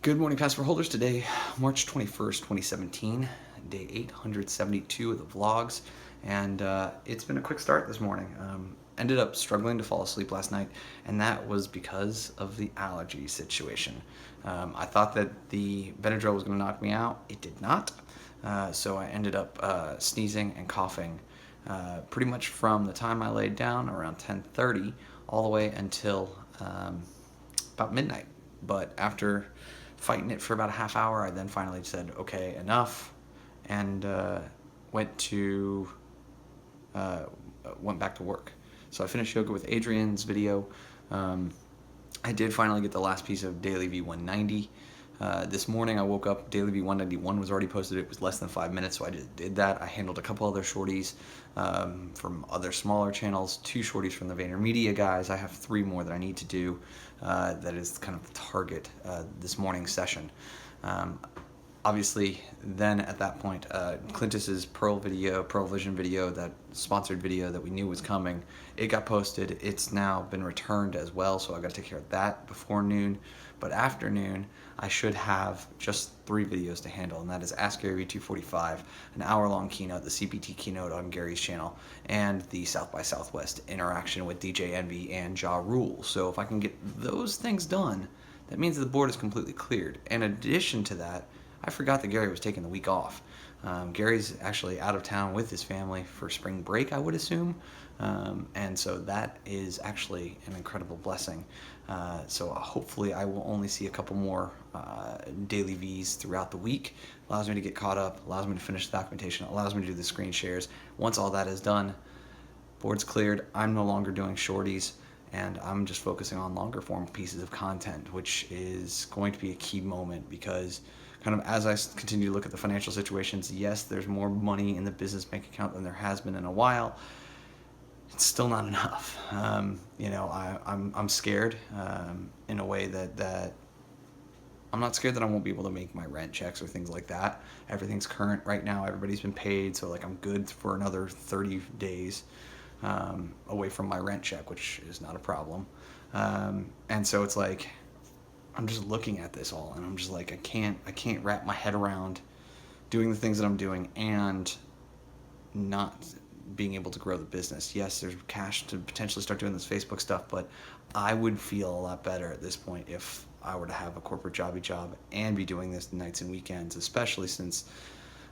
Good morning, Passport holders. Today, March 21st, 2017, day 872 of the vlogs, and it's been a quick start this morning. Ended up struggling to fall asleep last night, and that was because of the allergy situation. I thought that the Benadryl was going to knock me out. It did not, so I ended up sneezing and coughing pretty much from the time I laid down around 10:30 all the way until about midnight. But after fighting it for about a half hour, I then finally said, okay, enough, and went back to work. So I finished yoga with Adrian's video. I did finally get the last piece of Daily V190. This morning I woke up, Daily V191 was already posted. It was less than 5 minutes, so I just did that. I handled a couple other shorties from other smaller channels, 2 shorties from the VaynerMedia guys. I have 3 more that I need to do. That is kind of the target this morning's session. Obviously, then at that point, Clintus's Pearl Vision video, that sponsored video that we knew was coming, it got posted. It's now been returned as well, so I got to take care of that before noon. But after noon, I should have just 3 videos to handle, and that is Ask Gary V245, an hour-long keynote, the CPT keynote on Gary's channel, and the South by Southwest interaction with DJ Envy and Ja Rule. So if I can get those things done, that means the board is completely cleared. In addition to that, I forgot that Gary was taking the week off. Gary's actually out of town with his family for spring break, I would assume. And so that is actually an incredible blessing. So hopefully I will only see a couple more daily Vs throughout the week. Allows me to get caught up, allows me to finish the documentation, allows me to do the screen shares. Once all that is done, board's cleared, I'm no longer doing shorties, and I'm just focusing on longer form pieces of content, which is going to be a key moment because kind of as I continue to look at the financial situations, yes, there's more money in the business bank account than there has been in a while. It's still not enough. I'm scared in a way that I'm not scared that I won't be able to make my rent checks or things like that. Everything's current right now. Everybody's been paid, so like I'm good for another 30 days away from my rent check, which is not a problem. And so it's like I'm just looking at this all, and I'm just like I can't wrap my head around doing the things that I'm doing and not being able to grow the business. Yes, there's cash to potentially start doing this Facebook stuff, but I would feel a lot better at this point if I were to have a corporate job and be doing this nights and weekends, especially since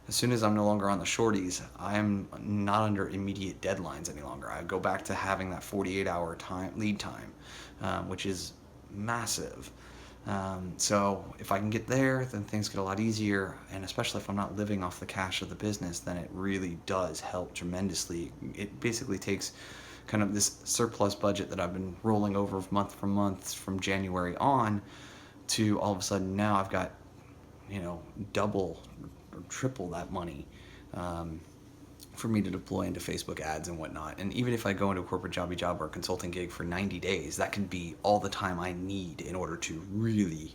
as soon as I'm no longer on the shorties, I'm not under immediate deadlines any longer. I go back to having that 48-hour lead time, which is massive. So if I can get there, then things get a lot easier, and especially if I'm not living off the cash of the business, then it really does help tremendously. It basically takes kind of this surplus budget that I've been rolling over month from month from January on to all of a sudden now I've got, double or triple that money for me to deploy into Facebook ads and whatnot. And even if I go into a corporate job or a consulting gig for 90 days, that can be all the time I need in order to really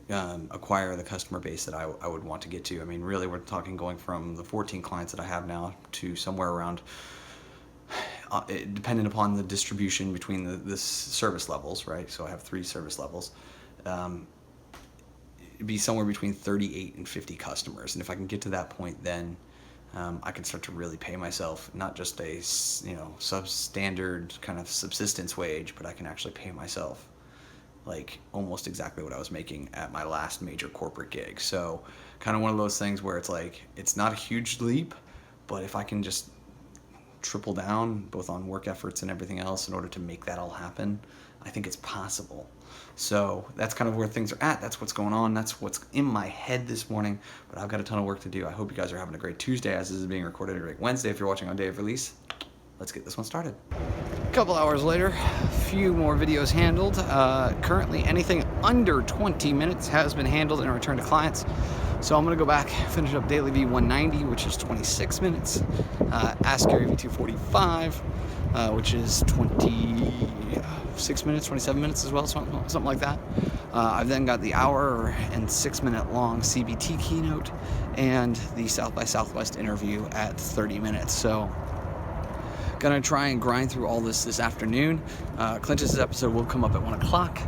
acquire the customer base that I would want to get to. I mean, really, we're talking going from the 14 clients that I have now to somewhere around, dependent upon the distribution between the service levels, right? So I have 3 service levels. It'd be somewhere between 38 and 50 customers. And if I can get to that point, then I can start to really pay myself not just a substandard kind of subsistence wage, but I can actually pay myself like almost exactly what I was making at my last major corporate gig. So kind of one of those things where it's like it's not a huge leap, but if I can just triple down both on work efforts and everything else in order to make that all happen, I think it's possible. So that's kind of where things are at. That's what's going on. That's what's in my head this morning. But I've got a ton of work to do. I hope you guys are having a great Tuesday as this is being recorded, a great Wednesday if you're watching on day of release. Let's get this one started. A couple hours later, a few more videos handled. Currently, anything under 20 minutes has been handled and returned to clients. So I'm going to go back, finish up Daily V190, which is 26 minutes. Ask Gary V245, which is 26 minutes, 27 minutes as well, something like that. I've then got the hour and 6 minute long CBT keynote and the South by Southwest interview at 30 minutes. So gonna try and grind through all this afternoon. Clintus's episode will come up at 1 o'clock.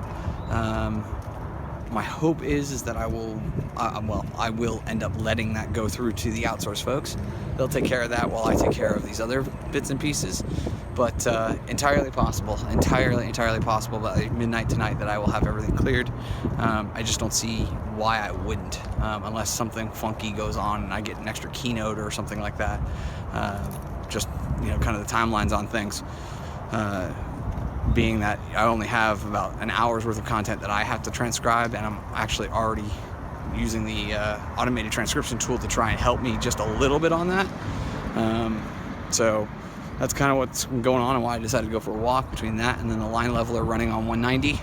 my hope is that I will end up letting that go through to the outsource folks. They'll take care of that while I take care of these other bits and pieces. But entirely possible by midnight tonight that I will have everything cleared. I just don't see why I wouldn't, unless something funky goes on and I get an extra keynote or something like that. Just, kind of the timelines on things. Being that I only have about an hour's worth of content that I have to transcribe, and I'm actually already using the automated transcription tool to try and help me just a little bit on that. So that's kind of what's going on and why I decided to go for a walk between that and then the line leveler running on 190.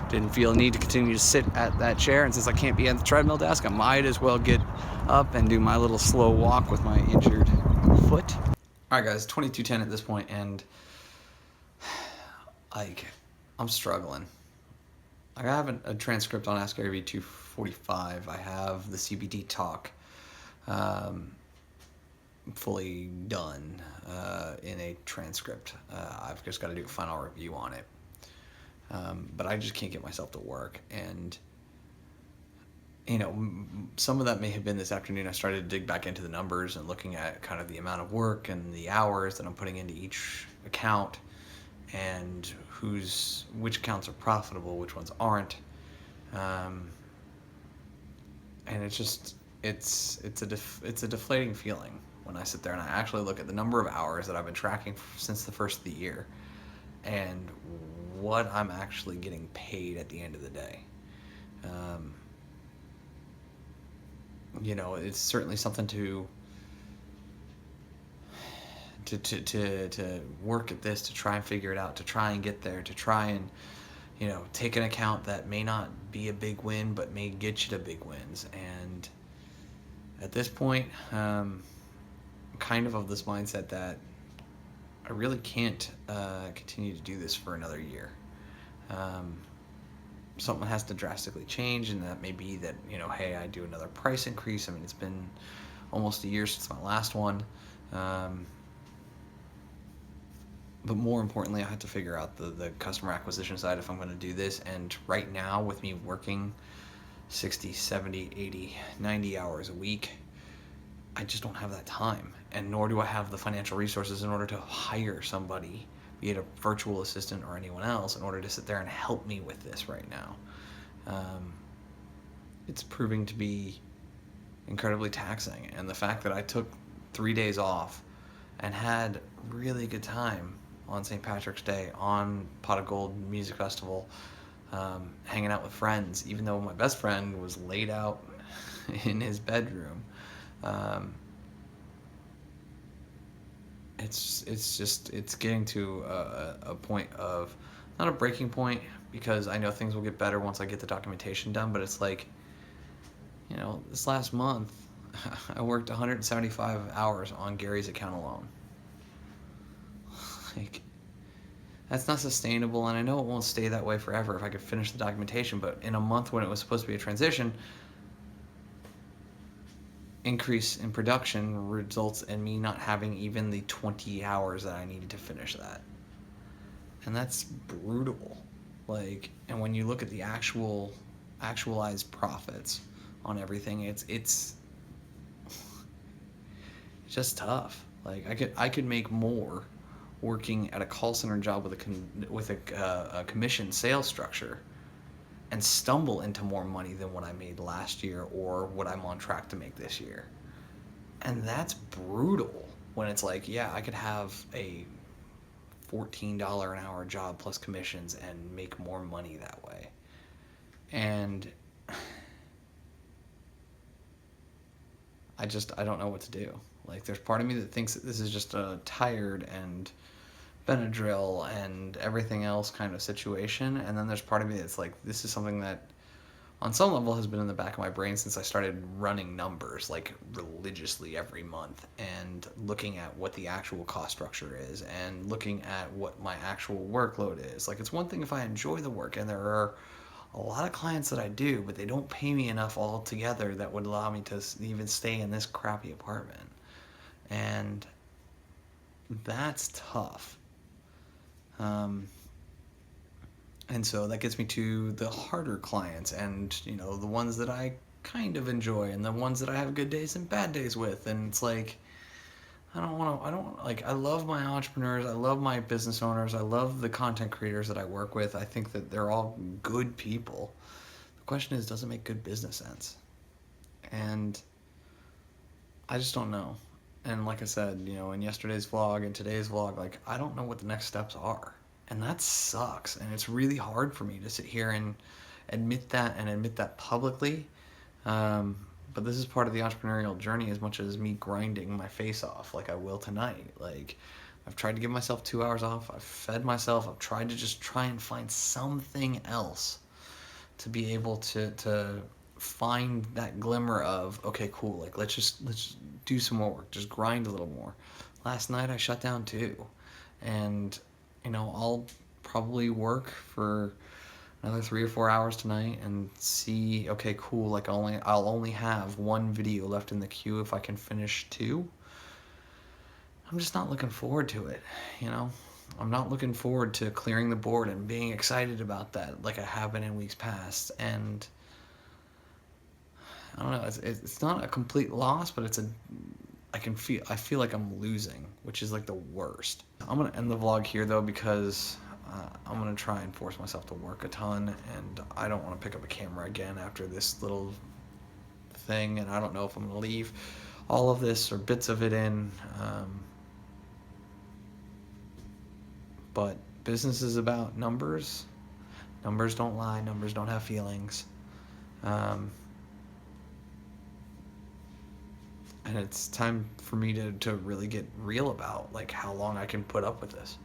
Didn't feel a need to continue to sit at that chair, and since I can't be at the treadmill desk, I might as well get up and do my little slow walk with my injured foot. All right, guys, 22:10 at this point, and I'm struggling. I have a transcript on Ask Gary V 245. I have the CBD talk fully done in a transcript. I've just got to do a final review on it. But I just can't get myself to work. And, some of that may have been this afternoon. I started to dig back into the numbers and looking at kind of the amount of work and the hours that I'm putting into each account, and which accounts are profitable, which ones aren't, and it's a deflating feeling when I sit there and I actually look at the number of hours that I've been tracking since the first of the year and what I'm actually getting paid at the end of the day. It's certainly something to work at this, to try and figure it out, to try and get there, to try and, take an account that may not be a big win, but may get you to big wins. And at this point, I'm kind of this mindset that I really can't continue to do this for another year. Something has to drastically change, and that may be that, hey, I do another price increase. I mean, it's been almost a year since my last one. But more importantly, I had to figure out the customer acquisition side if I'm going to do this. And right now, with me working 60, 70, 80, 90 hours a week, I just don't have that time. And nor do I have the financial resources in order to hire somebody, be it a virtual assistant or anyone else, in order to sit there and help me with this right now. It's proving to be incredibly taxing. And the fact that I took 3 days off and had really good time on St. Patrick's Day, on Pot of Gold Music Festival, hanging out with friends, even though my best friend was laid out in his bedroom. It's getting to a point of, not a breaking point, because I know things will get better once I get the documentation done, but it's like, this last month, I worked 175 hours on Gary's account alone. That's not sustainable, and I know it won't stay that way forever if I could finish the documentation, but in a month when it was supposed to be a transition, increase in production results in me not having even the 20 hours that I needed to finish that. And that's brutal. And when you look at the actualized profits on everything, it's just tough. I could make more working at a call center job with a commission sales structure and stumble into more money than what I made last year or what I'm on track to make this year. And that's brutal when it's I could have a $14 an hour job plus commissions and make more money that way. And I don't know what to do. There's part of me that thinks that this is just a tired and Benadryl and everything else kind of situation, and then there's part of me that's this is something that on some level has been in the back of my brain since I started running numbers religiously every month and looking at what the actual cost structure is and looking at what my actual workload is. It's one thing if I enjoy the work, and there are a lot of clients that I do, but they don't pay me enough altogether that would allow me to even stay in this crappy apartment. And that's tough. And so that gets me to the harder clients, and the ones that I kind of enjoy, and the ones that I have good days and bad days with. And it's like, I love my entrepreneurs, I love my business owners, I love the content creators that I work with. I think that they're all good people. The question is, does it make good business sense? And I just don't know. And like I said, in yesterday's vlog and today's vlog, like, I don't know what the next steps are. And that sucks. And it's really hard for me to sit here and admit that publicly. But this is part of the entrepreneurial journey as much as me grinding my face off like I will tonight. Like, I've tried to give myself 2 hours off. I've fed myself. I've tried to just try and find something else to be able to find that glimmer of, okay, cool, like let's do some more work, just grind a little more. Last night I shut down too, and I'll probably work for another 3 or 4 hours tonight and see, okay, cool, like I'll only have one video left in the queue if I can finish two. I'm just not looking forward to it, I'm not looking forward to clearing the board and being excited about that like I have been in weeks past. And I don't know, it's not a complete loss, but I feel like I'm losing, which is like the worst. I'm gonna end the vlog here though, because I'm gonna try and force myself to work a ton, and I don't want to pick up a camera again after this little thing, and I don't know if I'm gonna leave all of this or bits of it in. But business is about numbers. Numbers don't lie. Numbers don't have feelings. And it's time for me to really get real about like how long I can put up with this.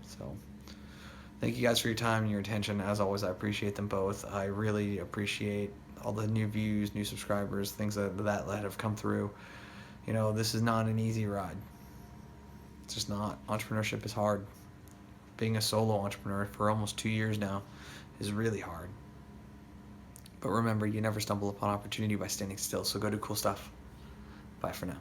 So thank you guys for your time and your attention. As always, I appreciate them both. I really appreciate all the new views, new subscribers, things that have come through. This is not an easy ride. It's just not. Entrepreneurship is hard. Being a solo entrepreneur for almost 2 years now is really hard. But remember, you never stumble upon opportunity by standing still, so go do cool stuff. Bye for now.